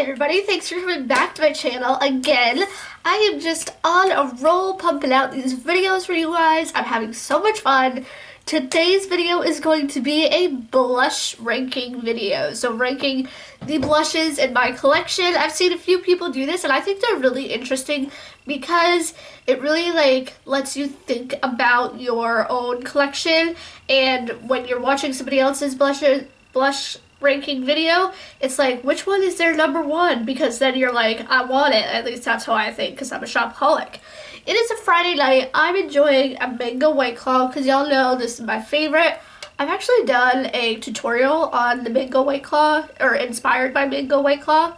everybody, thanks for coming back to my channel again. I am just on a roll pumping out these videos for you guys. I'm having so much fun. Today's video is going to be a blush ranking video. So ranking the blushes in my collection. I've seen a few people do this and I think they're really interesting because it really lets you think about your own collection, and when you're watching somebody else's blush ranking video, it's like, which one is their number one? Because then you're like, I want it. At least that's how I think, because I'm a shopaholic. It is a Friday night. I'm enjoying a mango White Claw because y'all know this is my favorite. I've actually done a tutorial on the mango White Claw, or inspired by mango White Claw.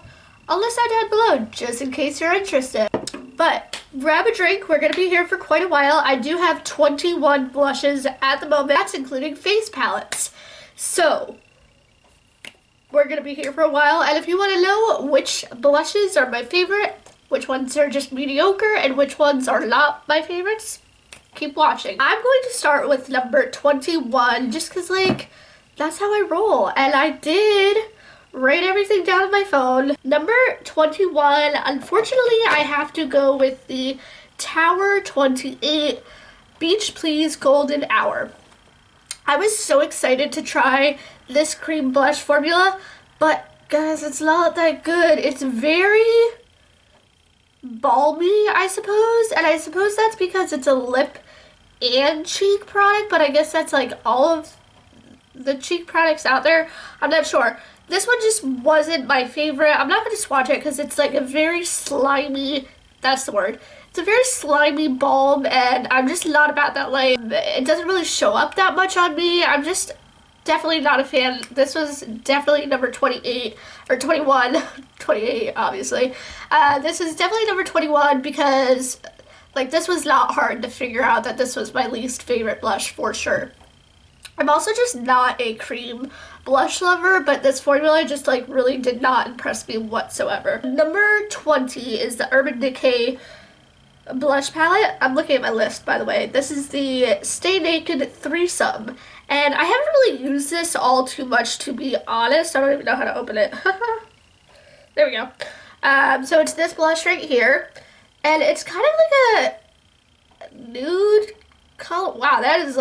I'll list that down below just in case you're interested. But grab a drink. We're going to be here for quite a while. I do have 21 blushes at the moment. That's including face palettes. So we're going to be here for a while, and if you want to know which blushes are my favorite, which ones are just mediocre, and which ones are not my favorites, keep watching. I'm going to start with number 21, just because, that's how I roll, and I did write everything down on my phone. Number 21, unfortunately, I have to go with the Tower 28 Beach Please Golden Hour. I was so excited to try this cream blush formula, but guys, it's not that good. It's very balmy, I suppose, and I suppose that's because it's a lip and cheek product, but I guess that's like all of the cheek products out there. I'm not sure. This one just wasn't my favorite. I'm not going to swatch it because it's like a very slimy, that's the word. It's a very slimy balm, and I'm just not about that. It doesn't really show up that much on me. I'm just definitely not a fan. This was definitely number 28, or 21, 28 obviously. This is definitely number 21 because this was not hard to figure out that this was my least favorite blush for sure. I'm also just not a cream blush lover, but this formula just really did not impress me whatsoever. Number 20 is the Urban Decay blush palette. I'm looking at my list, by the way. This is the Stay Naked Threesome, and I haven't really used this all too much, to be honest. I don't even know how to open it. There we go. So it's this blush right here, and it's kind of like a nude color. Wow, that is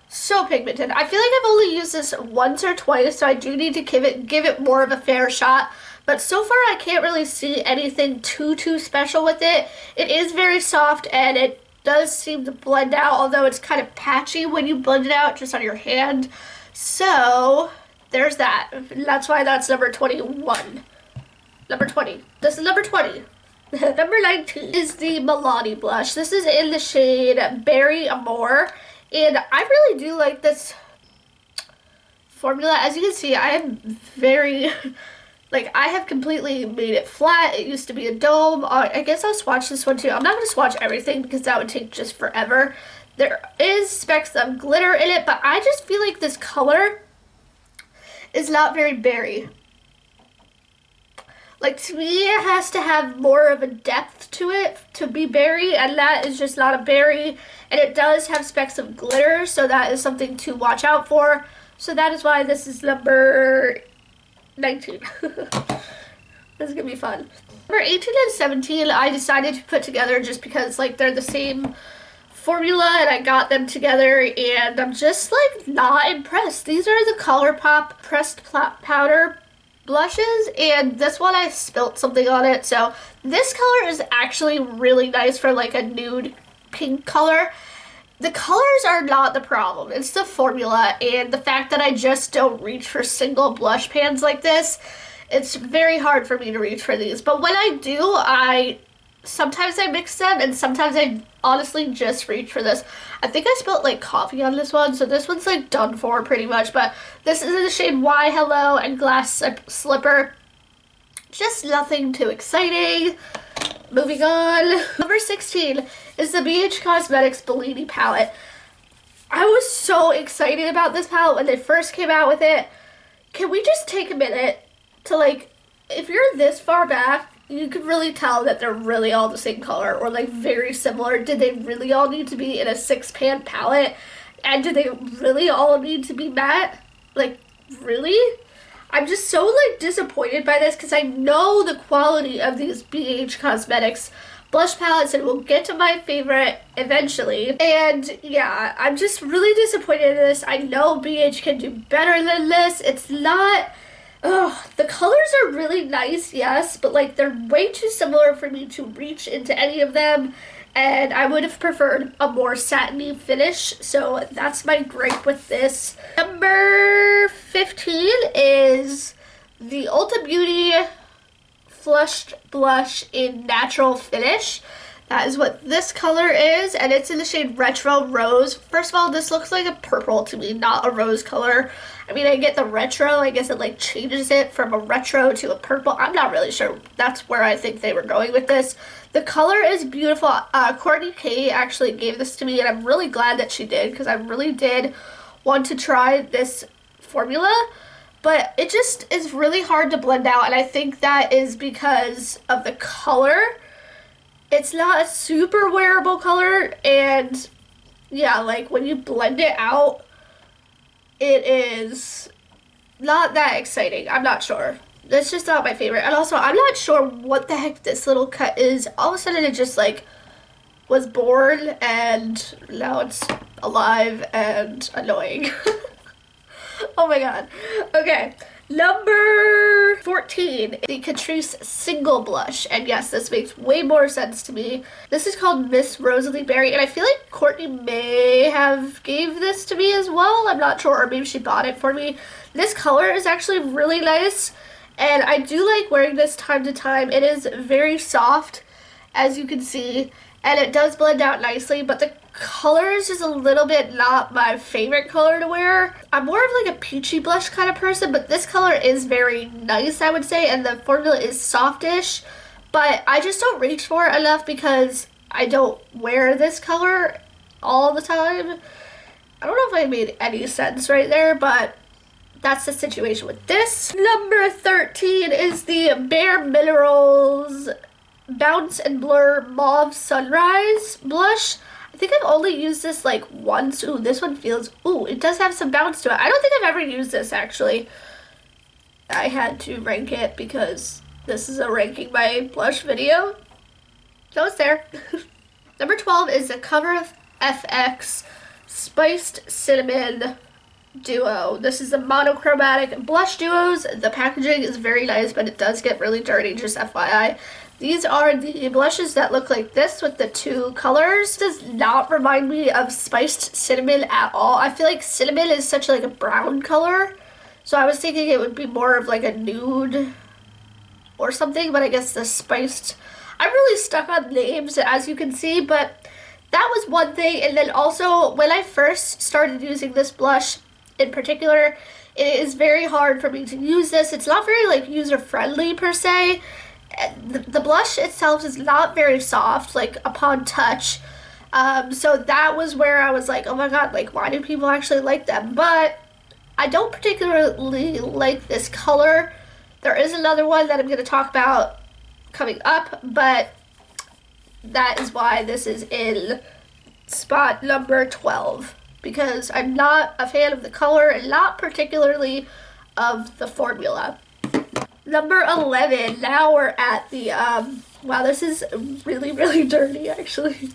so pigmented. I feel like I've only used this once or twice, so I do need to give it more of a fair shot. But so far, I can't really see anything too special with it. It is very soft, and it does seem to blend out, although it's kind of patchy when you blend it out just on your hand. So there's that. That's why that's number 21. Number 20. This is number 20. Number 19 is the Milani blush. This is in the shade Berry Amore. And I really do like this formula. As you can see, I am very, I have completely made it flat. It used to be a dome. I guess I'll swatch this one too. I'm not going to swatch everything because that would take just forever. There is specks of glitter in it, but I just feel like this color is not very berry. To me, it has to have more of a depth to it to be berry, and that is just not a berry. And it does have specks of glitter, so that is something to watch out for. So that is why this is number 19. This is gonna be fun. Number 18 and 17, I decided to put together just because they're the same formula, and I got them together, and I'm just not impressed. These are the ColourPop pressed powder blushes, and this one I spilt something on it, so this color is actually really nice for a nude pink color. The colors are not the problem, it's the formula and the fact that I just don't reach for single blush pans like this. It's very hard for me to reach for these, but when I do, sometimes I mix them, and sometimes I honestly just reach for this. I think I spilled coffee on this one, so this one's done for pretty much, but this is in the shade Why Hello and Glass Slipper. Just nothing too exciting. Moving on. Number 16 is the BH Cosmetics Bellini palette. I was so excited about this palette when they first came out with it. Can we just take a minute to if you're this far back, you can really tell that they're really all the same color, or very similar. Did they really all need to be in a 6-pan palette? And do they really all need to be matte? Really? I'm just so like disappointed by this because I know the quality of these BH Cosmetics blush palettes, and we'll get to my favorite eventually. And yeah, I'm just really disappointed in this. I know BH can do better than this. It's not, oh, the colors are really nice, yes, but like they're way too similar for me to reach into any of them. And I would have preferred a more satiny finish, so that's my gripe with this. Number 15 is the Ulta Beauty Flushed Blush in Natural Finish. That is what this color is, and it's in the shade Retro Rose. First of all, this looks like a purple to me, not a rose color. I mean, I get the retro, I guess it like changes it from a retro to a purple. I'm not really sure. That's where I think they were going with this. The color is beautiful. Courtney K actually gave this to me, and I'm really glad that she did because I really did want to try this formula. But it just is really hard to blend out, and I think that is because of the color. It's not a super wearable color, and yeah, like when you blend it out, it is not that exciting. I'm not sure. That's just not my favorite. And also, I'm not sure what the heck this little cut is. All of a sudden, it just like was born, and now it's alive and annoying. Oh my god. Okay. Number 14, the Catrice Single Blush. And yes, this makes way more sense to me. This is called Miss Rosalie Berry, and I feel like Courtney may have gave this to me as well. I'm not sure, or maybe she bought it for me. This color is actually really nice, and I do like wearing this time to time. It is very soft, as you can see, and it does blend out nicely, but the color is just a little bit not my favorite color to wear. I'm more of like a peachy blush kind of person, but this color is very nice, I would say, and the formula is softish, but I just don't reach for it enough because I don't wear this color all the time. I don't know if I made any sense right there, but that's the situation with this. Number 13 is the Bare Minerals Bounce and Blur Mauve Sunrise Blush. I think I've only used this like once. Ooh, this one feels, ooh, it does have some bounce to it. I don't think I've ever used this actually. I had to rank it because this is a ranking my blush video. So it's there. Number 12 is the Cover of FX Spiced Cinnamon Duo. This is a monochromatic blush duos. The packaging is very nice, but it does get really dirty, just FYI. These are the blushes that look like this with the two colors. This does not remind me of spiced cinnamon at all. I feel like cinnamon is such like a brown color, so I was thinking it would be more of like a nude or something, but I guess the spiced, I'm really stuck on names, as you can see, but that was one thing. And then also, when I first started using this blush in particular, it is very hard for me to use this. It's not very like user-friendly per se. The blush itself is not very soft, like upon touch. So that was where I was like, oh my god, like why do people actually like them? But I don't particularly like this color. There is another one that I'm going to talk about coming up, but that is why this is in spot number 12, because I'm not a fan of the color and not particularly of the formula. Number 11, now we're at the, wow, this is really, really dirty, actually.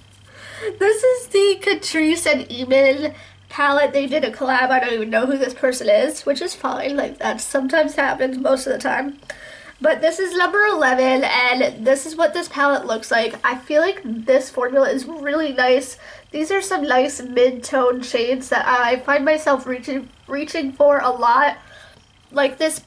This is the Catrice and Eamon palette. They did a collab. I don't even know who this person is, which is fine. Like, that sometimes happens most of the time. But this is number 11, and this is what this palette looks like. I feel like this formula is really nice. These are some nice mid-tone shades that I find myself reaching for a lot. Like this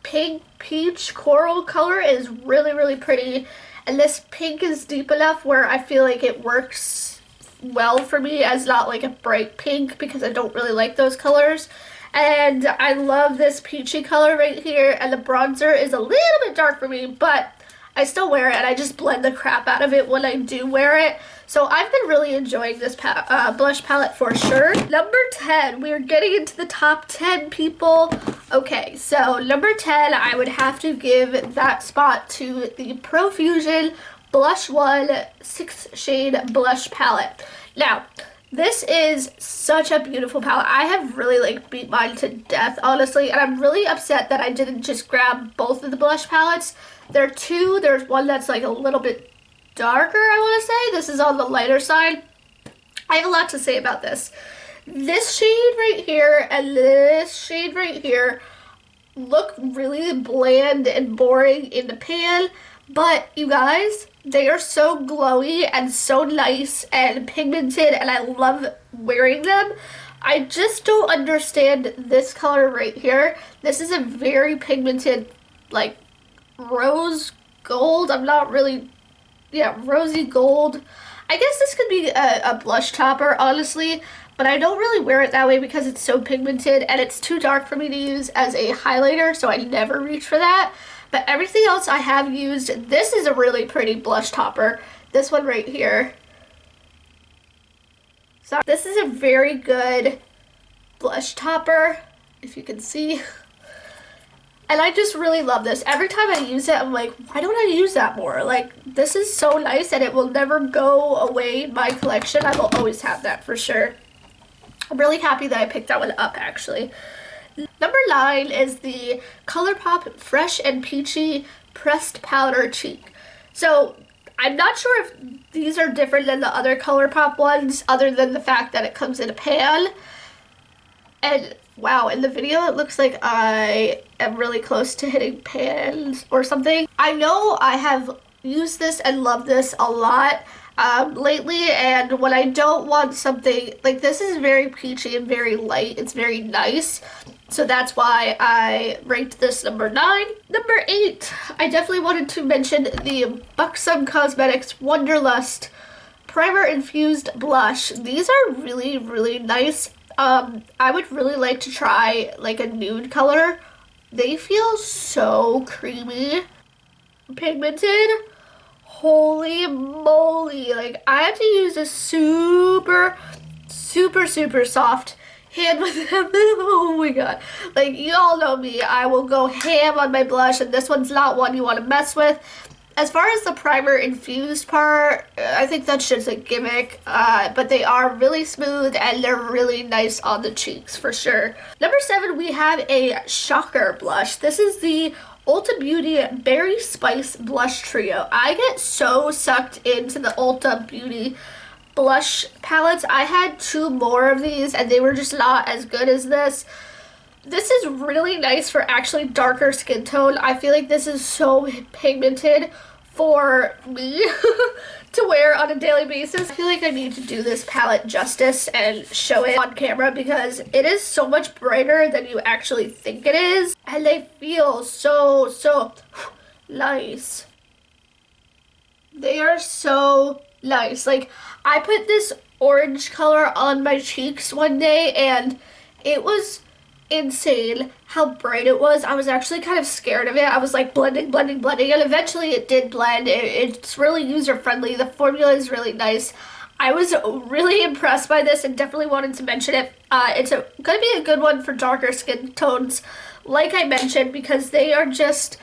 pink peach coral color is really, really pretty, and this pink is deep enough where I feel like it works well for me as not like a bright pink, because I don't really like those colors. And I love this peachy color right here, and the bronzer is a little bit dark for me, but I still wear it, and I just blend the crap out of it when I do wear it. So I've been really enjoying this blush palette for sure. Number 10, we're getting into the top 10, people. Okay, so number 10, I would have to give that spot to the Profusion Blush One 6 Shade Blush Palette. Now, This is such a beautiful palette. I have really like beat mine to death, honestly, and I'm really upset that I didn't just grab both of the blush palettes. There are two. There's one that's like a little bit darker, I want to say. This is on the lighter side. I have a lot to say about this. This shade right here and this shade right here look really bland and boring in the pan, but you guys, they are so glowy and so nice and pigmented, and I love wearing them. I just don't understand this color right here. This is a very pigmented, like, rose gold. I'm not really, yeah, rosy gold. I guess this could be a blush topper, honestly, but I don't really wear it that way because it's so pigmented and it's too dark for me to use as a highlighter, so I never reach for that. But everything else I have used. This is a really pretty blush topper. This one right here. So this is a very good blush topper, if you can see. And I just really love this. Every time I use it, I'm like, why don't I use that more? Like, this is so nice and it will never go away in my collection. I will always have that for sure. I'm really happy that I picked that one up, actually. Number 9 is the ColourPop Fresh and Peachy Pressed Powder Cheek. So I'm not sure if these are different than the other ColourPop ones, other than the fact that it comes in a pan. And wow, in the video it looks like I am really close to hitting pans or something. I know I have used this and loved this a lot lately, and when I don't want something, like, this is very peachy and very light, it's very nice. So that's why I ranked this number 9. Number 8, I definitely wanted to mention the Buxom Cosmetics Wonderlust Primer Infused Blush. These are really, really nice. I would really like to try like a nude color. They feel so creamy, pigmented. Holy moly. Like, I had to use a super soft hand with them. Oh my god. Like, you all know me. I will go ham on my blush, and this one's not one you want to mess with. As far as the primer infused part, I think that's just a gimmick, but they are really smooth and they're really nice on the cheeks for sure. Number 7, we have a Shocker blush. This is the Ulta Beauty Berry Spice Blush Trio. I get so sucked into the Ulta Beauty blush palettes. I had 2 more of these and they were just not as good as this. This is really nice for actually darker skin tone. I feel like this is so pigmented for me to wear on a daily basis. I feel like I need to do this palette justice and show it on camera because it is so much brighter than you actually think it is. And they feel so nice. They are so nice. Like, I put this orange color on my cheeks one day and it was insane how bright it was. I was actually kind of scared of it. I was like blending, and eventually it did blend. It's really user friendly. The formula is really nice. I was really impressed by this and definitely wanted to mention it. It's gonna be a good one for darker skin tones, like I mentioned, because they are just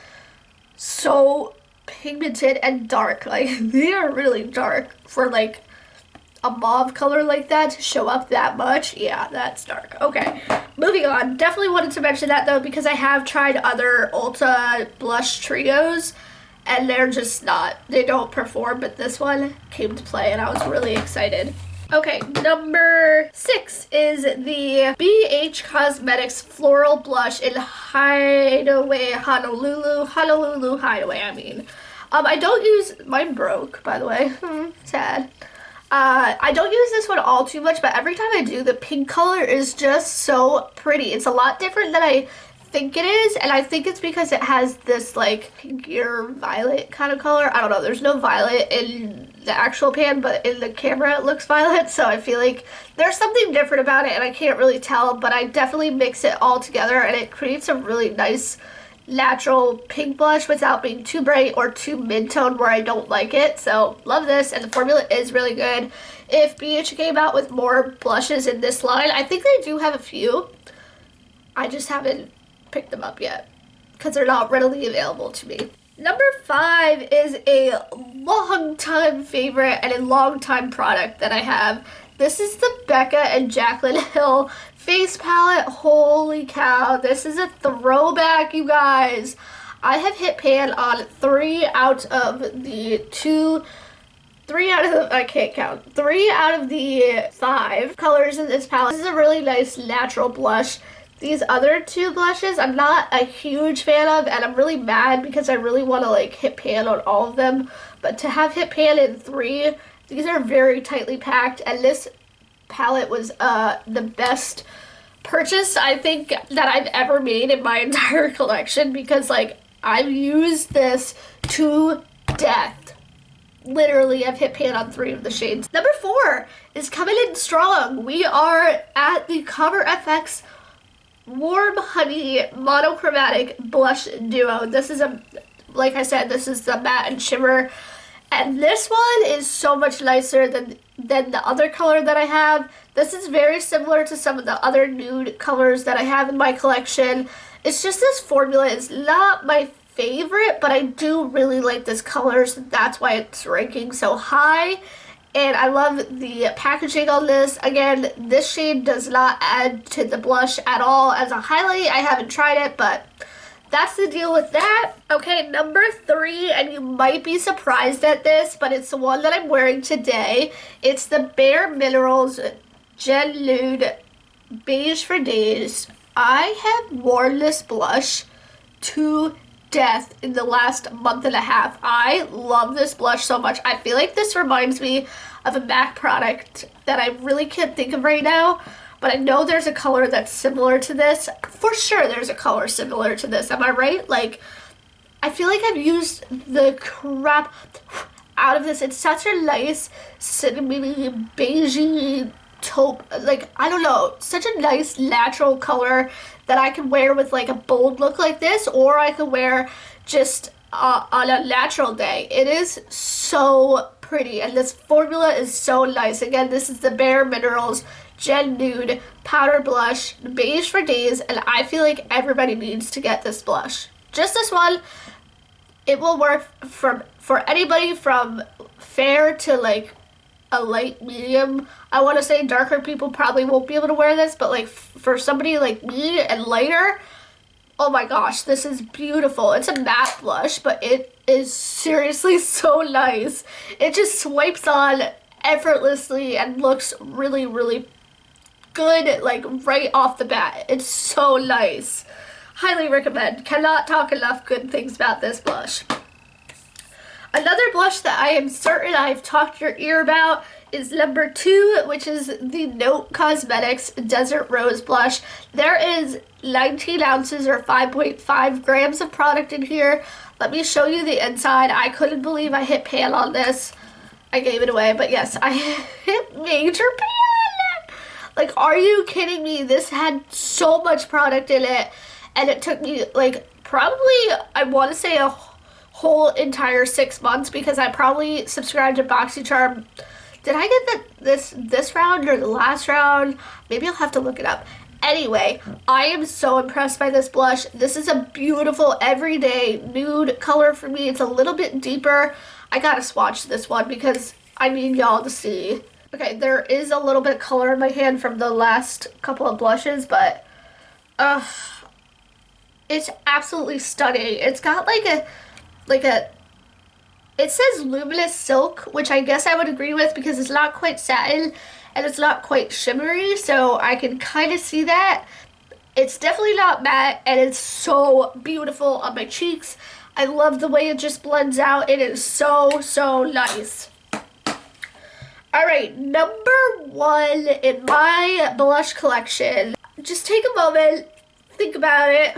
so pigmented and dark. Like, they are really dark for like a mauve color like that to show up that much. Yeah, that's dark. Okay, moving on. Definitely wanted to mention that though because I have tried other Ulta blush trios and they're just not, they don't perform, but this one came to play and I was really excited. Okay, number 6 is the BH Cosmetics Floral Blush in Hideaway Honolulu Hideaway, I mean. I don't use, mine broke, by the way. Sad. I don't use this one all too much, but every time I do, the pink color is just so pretty. It's a lot different than I think it is, and I think it's because it has this like pinkier violet kind of color. I don't know, there's no violet in the actual pan, but in the camera it looks violet, so I feel like there's something different about it and I can't really tell, but I definitely mix it all together and it creates a really nice natural pink blush without being too bright or too mid-tone where I don't like it. So love this, and the formula is really good. If BH came out with more blushes in this line, I think they do have a few. I just haven't picked them up yet because they're not readily available to me. Number 5 is a long time favorite and a long time product that I have. This is the Becca and Jaclyn Hill face palette. Holy cow, this is a throwback, you guys. I have hit pan on 3 out of the 5 colors in this palette. This is a really nice natural blush. These other 2 blushes I'm not a huge fan of, and I'm really mad because I really want to like hit pan on all of them. But to have hit pan in 3, these are very tightly packed, and this palette was the best purchase I think that I've ever made in my entire collection, because like I've used this to death. Literally, I've hit pan on 3 of the shades. Number 4 is coming in strong. We are at the Cover FX Warm Honey Monochromatic Blush Duo. This is like I said, this is the matte and shimmer. And this one is so much nicer than the other color that I have. This is very similar to some of the other nude colors that I have in my collection. It's just this formula is not my favorite, but I do really like this color, so that's why it's ranking so high. And I love the packaging on this. Again, this shade does not add to the blush at all as a highlight. I haven't tried it, but that's the deal with that. Okay, number 3, and you might be surprised at this, but it's the one that I'm wearing today. It's the Bare Minerals Gen Nude Beige for Days. I have worn this blush to death in the last month and a half. I love this blush so much. I feel like this reminds me of a MAC product that I really can't think of right now, but I know there's a color that's similar to this. For sure there's a color similar to this. Am I right? Like, I feel like I've used the crap out of this. It's such a nice cinnamony, beigey taupe, like, I don't know, such a nice natural color that I can wear with like a bold look like this, or I could wear just on a natural day. It is so pretty, and this formula is so nice. Again, this is the Bare Minerals Gen Nude Powder Blush, Beige for Days, and I feel like everybody needs to get this blush. Just this one. It will work for anybody from fair to like a light medium. I want to say darker people probably won't be able to wear this, but like for somebody like me and lighter, oh my gosh, this is beautiful. It's a matte blush, but it is seriously so nice. It just swipes on effortlessly and looks really, really good, like right off the bat. It's so nice. Highly recommend. Cannot talk enough good things about this blush. Another blush that I am certain I've talked your ear about is number 2, which is the Note Cosmetics Desert Rose Blush. There is 19 ounces or 5.5 grams of product in here. Let me show you the inside. I couldn't believe I hit pan on this. I gave it away, but yes, I hit major pan. Like, are you kidding me? This had so much product in it, and it took me like probably, I want to say a whole entire 6 months, because I probably subscribed to BoxyCharm. Did I get this round or the last round? Maybe I'll have to look it up. Anyway, I am so impressed by this blush. This is a beautiful everyday nude color for me. It's a little bit deeper. I gotta swatch this one because I need y'all to see. Okay, there is a little bit of color in my hand from the last couple of blushes, but it's absolutely stunning. It's got like a it says luminous silk, which I guess I would agree with because it's not quite satin and it's not quite shimmery, so I can kind of see that. It's definitely not matte, and it's so beautiful on my cheeks. I love the way it just blends out. It is so, so nice. Alright, number 1 in my blush collection. Just take a moment, think about it.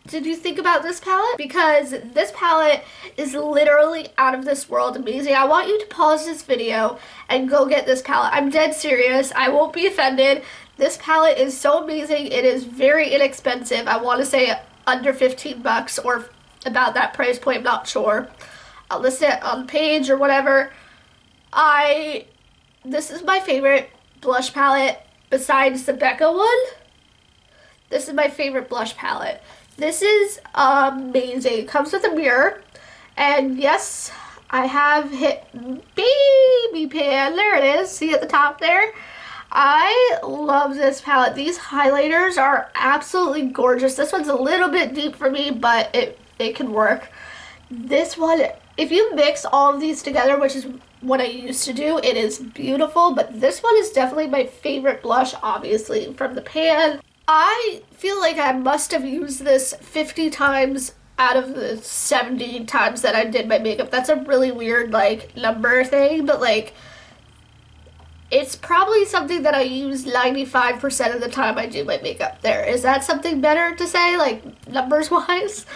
Did you think about this palette? Because this palette is literally out of this world amazing. I want you to pause this video and go get this palette. I'm dead serious. I won't be offended. This palette is so amazing. It is very inexpensive. I want to say under 15 bucks or about that price point. I'm not sure. I'll list it on the page or whatever. This is my favorite blush palette besides the Becca one. This is my favorite blush palette. This is amazing. It comes with a mirror, and yes, I have hit baby pan. There it is. See at the top there? I love this palette. These highlighters are absolutely gorgeous. This one's a little bit deep for me, but it can work. This one, if you mix all of these together, which is what I used to do, it is beautiful, but this one is definitely my favorite blush, obviously, from the pan. I feel like I must have used this 50 times out of the 70 times that I did my makeup. That's a really weird, like, number thing, but, like, it's probably something that I use 95% of the time I do my makeup there. Is that something better to say, like, numbers-wise?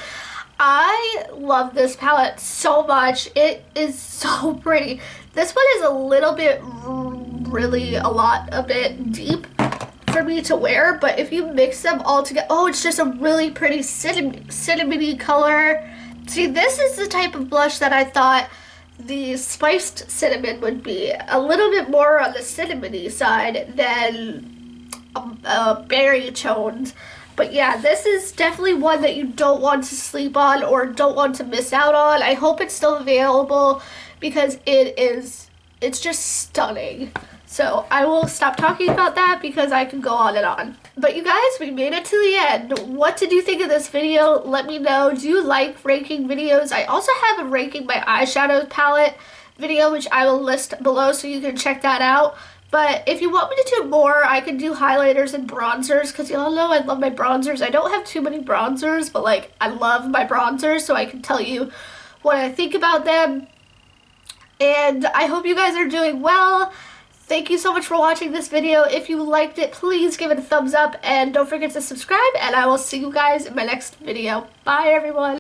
I love this palette so much. It is so pretty. This one is a little bit, really a bit deep for me to wear, but if you mix them all together, oh, it's just a really pretty cinnamony color. See, this is the type of blush that I thought the spiced cinnamon would be. A little bit more on the cinnamony side than berry toned. But yeah, this is definitely one that you don't want to sleep on or don't want to miss out on. I hope it's still available because it's just stunning. So I will stop talking about that because I can go on and on. But you guys, we made it to the end. What did you think of this video? Let me know. Do you like ranking videos? I also have a ranking my eyeshadow palette video, which I will list below so you can check that out. But if you want me to do more, I can do highlighters and bronzers because y'all know I love my bronzers. I don't have too many bronzers, but like I love my bronzers, so I can tell you what I think about them. And I hope you guys are doing well. Thank you so much for watching this video. If you liked it, please give it a thumbs up and don't forget to subscribe, and I will see you guys in my next video. Bye, everyone.